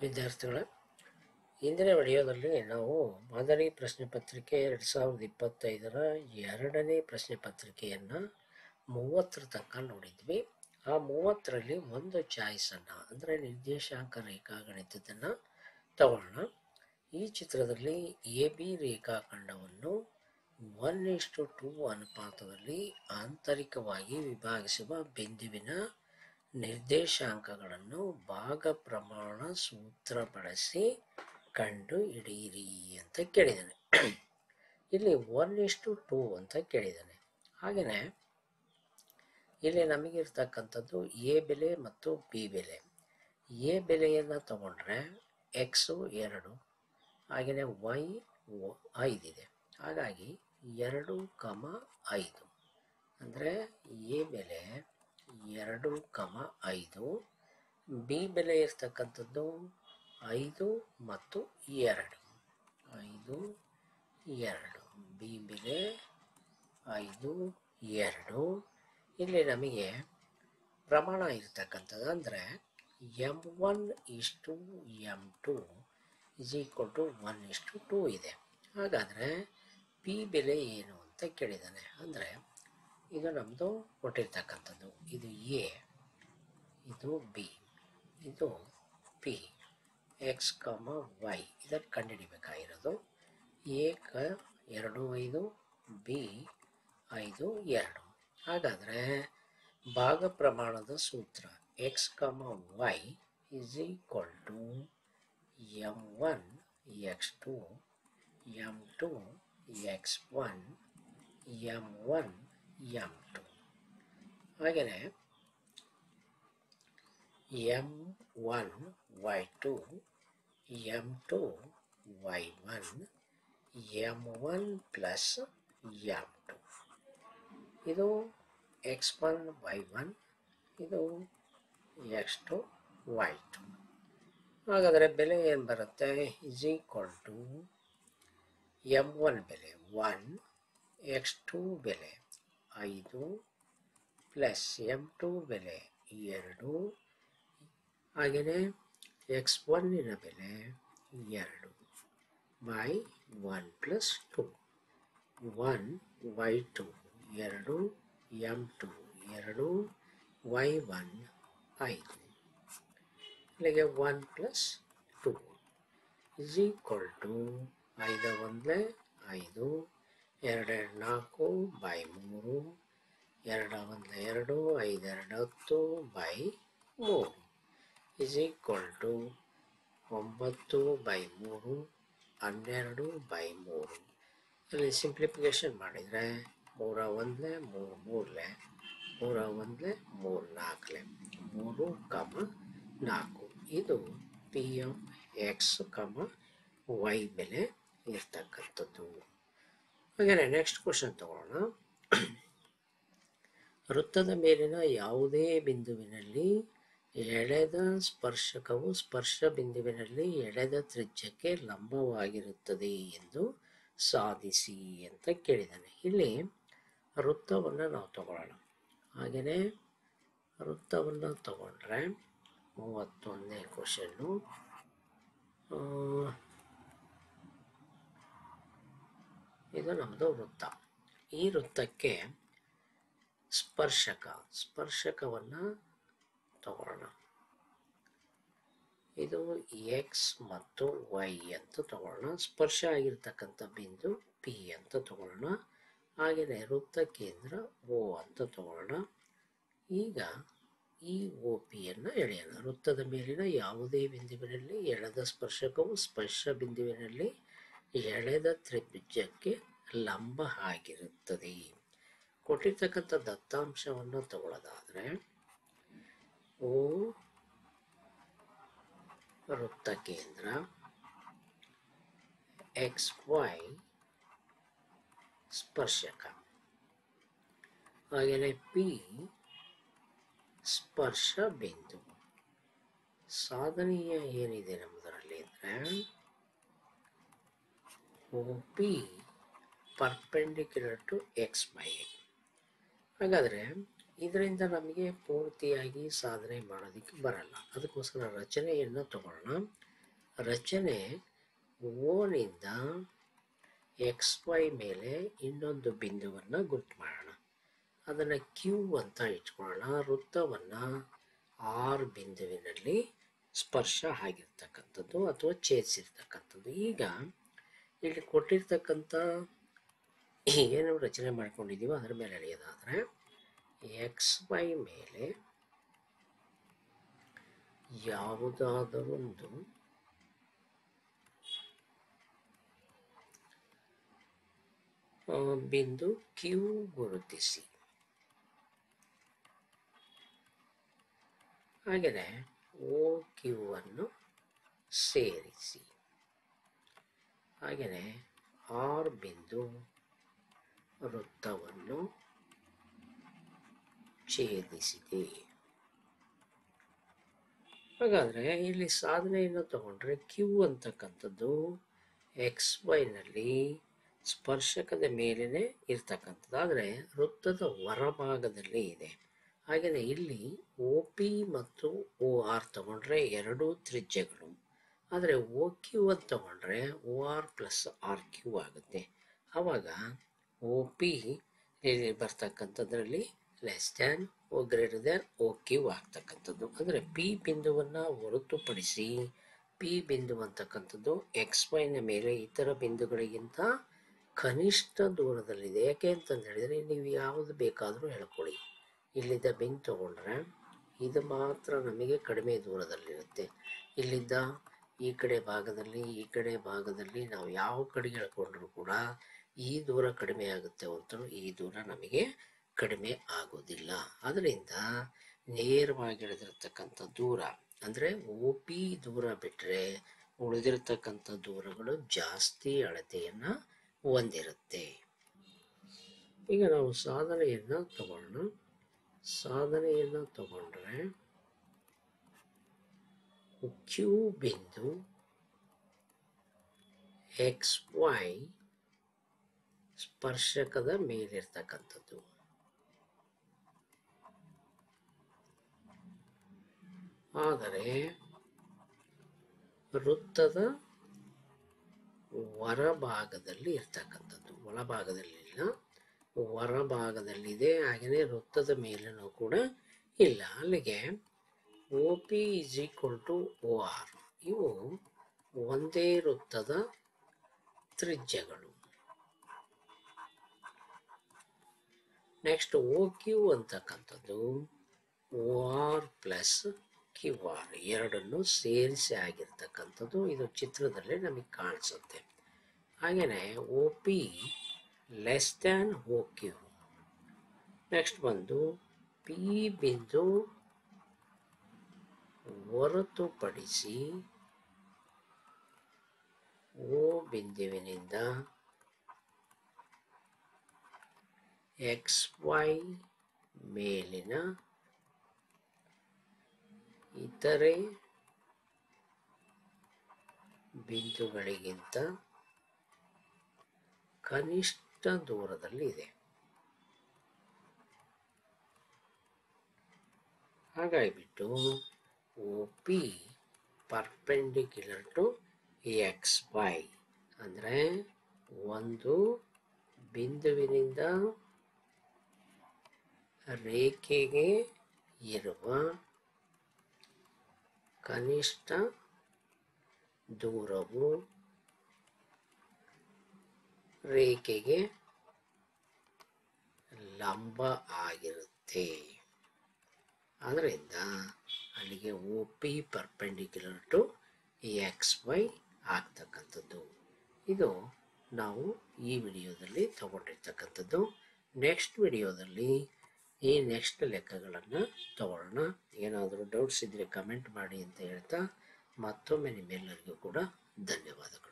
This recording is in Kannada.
ವಿದ್ಯಾರ್ಥಿಗಳೇ, ಇಂದಿನ ವಿಡಿಯೋದಲ್ಲಿ ನಾವು ಮಾದರಿ ಪ್ರಶ್ನೆ ಪತ್ರಿಕೆ 2025ರ ಎರಡನೇ ಪ್ರಶ್ನೆ ಪತ್ರಿಕೆಯನ್ನು 30ರ ತನಕ ನೋಡಿದ್ವಿ. ಆ 30ರಲ್ಲಿ ಒಂದು ಚಾಯ್ಸನ್ನು ಅಂದರೆ ನಿರ್ದೇಶಾಂಕ ರೇಖಾಗಣಿತದನ್ನು ತಗೊಳ್ಳೋಣ. ಈ ಚಿತ್ರದಲ್ಲಿ ಎ ಬಿ ರೇಖಾಖಂಡವನ್ನು 1:2 ಅನುಪಾತದಲ್ಲಿ ಆಂತರಿಕವಾಗಿ ವಿಭಾಗಿಸುವ ಬಿಂದುವಿನ ನಿರ್ದೇಶಾಂಕಗಳನ್ನು ಭಾಗ ಪ್ರಮಾಣ ಸೂತ್ರ ಬಳಸಿ ಕಂಡು ಹಿಡಿಯಿರಿ ಅಂತ ಕೇಳಿದ್ದಾನೆ. ಇಲ್ಲಿ 1:2 ಅಂತ ಕೇಳಿದ್ದಾನೆ. ಹಾಗೆಯೇ ಇಲ್ಲಿ ನಮಗಿರ್ತಕ್ಕಂಥದ್ದು ಎ ಬೆಲೆ ಮತ್ತು ಬಿ ಬೆಲೆ. ಎ ಬೆಲೆಯನ್ನು ತಗೊಂಡ್ರೆ ಎಕ್ಸು 2, ಹಾಗೆಯೇ ವೈ 5 ಇದೆ. ಹಾಗಾಗಿ 2,5 ಅಂದರೆ ಎ ಬೆಲೆ 2,5, ಬಿ ಬೆಲೆ ಇರ್ತಕ್ಕಂಥದ್ದು 5 ಮತ್ತು 2. 5, 2 ಬಿ ಬೆಲೆ 5, 2. ಇಲ್ಲಿ ನಮಗೆ ಪ್ರಮಾಣ ಇರ್ತಕ್ಕಂಥದ್ದು ಅಂದರೆ m1:m2 1:2 ಇದೆ. ಹಾಗಾದರೆ ಪಿ ಬೆಲೆ ಏನು ಅಂತ ಕೇಳಿದ್ದಾನೆ. ಅಂದರೆ ಇದು ನಮ್ಮದು ಕೊಟ್ಟಿರ್ತಕ್ಕಂಥದ್ದು, ಇದು ಎ, ಇದು ಬಿ, ಇದು ಪಿ, ಎಕ್ಸ್, ವೈ ಇದನ್ನು ಕಂಡುಹಿಡಿಬೇಕಾಗಿರೋದು. A 2,5, B 5, 2. ಹಾಗಾದರೆ ಭಾಗ ಪ್ರಮಾಣದ ಸೂತ್ರ X Y m1x2 m2 x1 m1 m2. ಹಾಗೆಯೇ m1y2 m2 y1 m1 plus m2. ಇದು x1 y1, ಇದು x2 y2. ಹಾಗಾದರೆ ಬೆಲೆ ಏನು ಬರುತ್ತೆ? m1 ಬೆಲೆ 1, x2 ಬೆಲೆ 5 ಪ್ಲಸ್ m2 ಬೆಲೆ 2, ಹಾಗೆಯೇ x1ನ ಬೆಲೆ 2 by 1 plus 2. 1 y2 2, m2 2, y1 5. ಇಲ್ಲಿಗೆ 1 plus 2 5 1 5, 2 4 by 3, 2 1 2, 5 2 10 by 3 9 by 3, 12 by 3. ಇಲ್ಲಿ ಸಿಂಪ್ಲಿಫಿಕೇಶನ್ ಮಾಡಿದರೆ 3 1 3 3, 3 1 3 4, 3, 4. ಇದು ಪಿ ಆಫ್ ಎಕ್ಸ್ ವೈ ಬೆಲೆ ಇರ್ತಕ್ಕಂಥದ್ದು. ಹಾಗೆಯೇ ನೆಕ್ಸ್ಟ್ ಕ್ವಶನ್ ತಗೊಳ್ಳೋಣ. ವೃತ್ತದ ಮೇಲಿನ ಯಾವುದೇ ಬಿಂದುವಿನಲ್ಲಿ ಎಳೆದ ಸ್ಪರ್ಶಕವು ಸ್ಪರ್ಶ ಬಿಂದುವಿನಲ್ಲಿ ಎಳೆದ ತ್ರಿಜ್ಯಕ್ಕೆ ಲಂಬವಾಗಿರುತ್ತದೆ ಎಂದು ಸಾಧಿಸಿ ಅಂತ ಕೇಳಿದ್ದಾನೆ. ಇಲ್ಲಿ ವೃತ್ತವನ್ನು ನಾವು ತಗೊಳ್ಳೋಣ. ಹಾಗೆಯೇ ವೃತ್ತವನ್ನು ತಗೊಂಡ್ರೆ 31ನೇ ಕ್ವಶನ್ನು. ಇದು ನಮ್ಮದು ವೃತ್ತ. ಈ ವೃತ್ತಕ್ಕೆ ಸ್ಪರ್ಶಕವನ್ನು ತಗೊಳ್ಳೋಣ. ಇದು ಎಕ್ಸ್ ಮತ್ತು ವೈ ಅಂತ ತಗೊಳ್ಳೋಣ. ಸ್ಪರ್ಶ ಆಗಿರ್ತಕ್ಕಂಥ ಬಿಂದು ಪಿ ಅಂತ ತಗೊಳ್ಳೋಣ. ಹಾಗೆಯೇ ವೃತ್ತ ಕೇಂದ್ರ ಓ ಅಂತ ತಗೊಳ್ಳೋಣ. ಈಗ ಈ ಒ ಪಿಯನ್ನು ಎಳೆಯೋಣ. ವೃತ್ತದ ಮೇಲಿನ ಯಾವುದೇ ಬಿಂದುವಿನಲ್ಲಿ ಎಳೆದ ಸ್ಪರ್ಶಕವು ಸ್ಪರ್ಶ ಬಿಂದುವಿನಲ್ಲಿ ಎಳೆದ ತ್ರಿಭುಜಕ್ಕೆ ಲಂಬ ಆಗಿರುತ್ತದೆ. ಕೊಟ್ಟಿರ್ತಕ್ಕಂಥ ದತ್ತಾಂಶವನ್ನು ತಗೊಳ್ಳೋದಾದರೆ ಓ ವೃತ್ತ ಕೇಂದ್ರ, ಎಕ್ಸ್ ವೈ ಸ್ಪರ್ಶಕ, ಹಾಗೆಯೇ ಪಿ ಸ್ಪರ್ಶ ಬಿಂದು. ಸಾಧನೀಯ ಏನಿದೆ ನಮ್ಮದರಲ್ಲಿ ಅಂದರೆ O P perpendicular to X by A. ಹಾಗಾದರೆ ಇದರಿಂದ ನಮಗೆ ಪೂರ್ತಿಯಾಗಿ ಸಾಧನೆ ಮಾಡೋದಕ್ಕೆ ಬರಲ್ಲ. ಅದಕ್ಕೋಸ್ಕರ ರಚನೆಯನ್ನು ತಗೊಳ್ಳೋಣ. ರಚನೆ ಓನಿಂದ XY ಮೇಲೆ ಇನ್ನೊಂದು ಬಿಂದುವನ್ನು ಗುರುತು ಮಾಡೋಣ. ಅದನ್ನು ಕ್ಯೂ ಅಂತ ಇಟ್ಕೊಳ್ಳೋಣ. ವೃತ್ತವನ್ನು ಆರ್ ಬಿಂದುವಿನಲ್ಲಿ ಸ್ಪರ್ಶ ಆಗಿರ್ತಕ್ಕಂಥದ್ದು ಅಥವಾ ಛೇದಿಸಿರ್ತಕ್ಕಂಥದ್ದು. ಈಗ ಇಲ್ಲಿ ಕೊಟ್ಟಿರ್ತಕ್ಕಂಥ ಏನು ರಚನೆ ಮಾಡ್ಕೊಂಡಿದ್ದೀವೋ ಅದರ ಮೇಲೆ ಎಳೆಯೋದಾದರೆ XY ಮೇಲೆ ಯಾವುದಾದರೊಂದು ಬಿಂದು ಕ್ಯೂ ಗುರುತಿಸಿ. ಹಾಗೆಯೇ OQ ಅನ್ನು ಸೇರಿಸಿ. ಹಾಗೆಯೇ R ಬಿಂದು ವೃತ್ತವನ್ನು ಛೇದಿಸಿದೆ. ಹಾಗಾದರೆ ಇಲ್ಲಿ ಸಾಧನೆಯನ್ನು ತಗೊಂಡ್ರೆ ಕ್ಯೂ ಅಂತಕ್ಕಂಥದ್ದು XYನಲ್ಲಿ ಸ್ಪರ್ಶಕದ ಮೇಲೇ ಇರ್ತಕ್ಕಂಥದ್ದು, ಆದರೆ ವೃತ್ತದ ಹೊರಭಾಗದಲ್ಲಿ ಇದೆ. ಹಾಗೆಯೇ ಇಲ್ಲಿ OP ಮತ್ತು OR ತಗೊಂಡ್ರೆ ಎರಡೂ ತ್ರಿಜ್ಯಗಳು, ಆದರೆ OQ ಅಂತ ತಗೊಂಡ್ರೆ OR ಪ್ಲಸ್ RQ ಆಗುತ್ತೆ. ಆವಾಗ OP ಇಲ್ಲಿ ಬರ್ತಕ್ಕಂಥದ್ರಲ್ಲಿ less than greater than OQ ಆಗ್ತಕ್ಕಂಥದ್ದು. ಅಂದರೆ P ಬಿಂದುವನ್ನು ಹೊರತುಪಡಿಸಿ P ಬಿಂದು ಅಂತಕ್ಕಂಥದ್ದು XYನ ಮೇಲೆ ಇತರ ಬಿಂದುಗಳಿಗಿಂತ ಕನಿಷ್ಠ ದೂರದಲ್ಲಿದೆ. ಯಾಕೆ ಅಂತಂದು ಹೇಳಿದರೆ ನೀವು ಯಾವುದು ಬೇಕಾದರೂ ಹೇಳ್ಕೊಳ್ಳಿ. ಇಲ್ಲಿದ್ದ ಬಿಂದು ತಗೊಂಡ್ರೆ ಇದು ಮಾತ್ರ ನಮಗೆ ಕಡಿಮೆ ದೂರದಲ್ಲಿರುತ್ತೆ. ಇಲ್ಲಿದ್ದ ಈ ಕಡೆ ಭಾಗದಲ್ಲಿ ನಾವು ಯಾವ ಕಡೆಗೆ ಹೇಳ್ಕೊಂಡ್ರೂ ಕೂಡ ಈ ದೂರ ಕಡಿಮೆ ಆಗುತ್ತೆ ಹೊರತು ಈ ದೂರ ನಮಗೆ ಕಡಿಮೆ ಆಗೋದಿಲ್ಲ. ಅದರಿಂದ ನೇರವಾಗಿ ಎಳೆದಿರ್ತಕ್ಕಂಥ ದೂರ ಅಂದರೆ OP ದೂರ ಬಿಟ್ಟರೆ ಉಳಿದಿರ್ತಕ್ಕಂಥ ದೂರಗಳು ಜಾಸ್ತಿ ಅಳತೆಯನ್ನು ಹೊಂದಿರುತ್ತೆ. ಈಗ ನಾವು ಸಾಧನೆಯನ್ನು ತಗೊಂಡ್ರೆ ಕ್ಯೂ ಬಿಂದು XY ಸ್ಪರ್ಶಕದ ಮೇಲಿರ್ತಕ್ಕಂಥದ್ದು. ಆದರೆ ವೃತ್ತದ ಹೊರಭಾಗದಲ್ಲಿ ಇರ್ತಕ್ಕಂಥದ್ದು, ಒಳಭಾಗದಲ್ಲಿಲ್ಲ, ಹೊರಭಾಗದಲ್ಲಿದೆ. ಹಾಗೆಯೇ ವೃತ್ತದ ಮೇಲೂ ಕೂಡ ಇಲ್ಲ. ಅಲ್ಲಿಗೆ OP = OR ಇವು ಒಂದೇ ವೃತ್ತದ ತ್ರಿಜ್ಯಗಳು. ನೆಕ್ಸ್ಟ್ OQ ಅಂತಕ್ಕಂಥದ್ದು OR ಪ್ಲಸ್ QR ಎರಡನ್ನು ಸೇರಿಸಿ ಆಗಿರ್ತಕ್ಕಂಥದ್ದು. ಇದು ಚಿತ್ರದಲ್ಲಿ ನಮಗೆ ಕಾಣಿಸುತ್ತೆ. ಹಾಗೆಯೇ OP less than OQ. Next ಬಂದು P ಬಿಂದು ಹೊರತುಪಡಿಸಿ O ಬಿಂದುವಿನಿಂದ XY ಮೇಲಿನ ಇತರೆ ಬಿಂದುಗಳಿಗಿಂತ ಕನಿಷ್ಠ ದೂರದಲ್ಲಿದೆ. ಹಾಗಾಗಿಬಿಟ್ಟು OP ಪರ್ಪೆಂಡಿಕ್ಯುಲರ್ ಟು XY ಅಂದರೆ ಒಂದು ಬಿಂದುವಿನಿಂದ ರೇಖೆಗೆ ಇರುವ ಕನಿಷ್ಠ ದೂರವು ರೇಖೆಗೆ ಲಂಬ ಆಗಿರುತ್ತೆ. ಆದ್ದರಿಂದ ಅಲ್ಲಿಗೆ OP ಪರ್ಪೆಂಡಿಕ್ಯುಲರ್ ಟು XY ಆಗ್ತಕ್ಕಂಥದ್ದು. ಇದು ನಾವು ಈ ವಿಡಿಯೋದಲ್ಲಿ ತಗೊಂಡಿರ್ತಕ್ಕಂಥದ್ದು. ನೆಕ್ಸ್ಟ್ ವಿಡಿಯೋದಲ್ಲಿ ಈ ನೆಕ್ಸ್ಟ್ ಲೆಕ್ಕಗಳನ್ನು ತಗೊಳ್ಳೋಣ. ಏನಾದರೂ ಡೌಟ್ಸ್ ಇದ್ದರೆ ಕಮೆಂಟ್ ಮಾಡಿ ಅಂತ ಹೇಳ್ತಾ ಮತ್ತೊಮ್ಮೆ ನಿಮ್ಮೆಲ್ಲರಿಗೂ ಕೂಡ ಧನ್ಯವಾದಗಳು.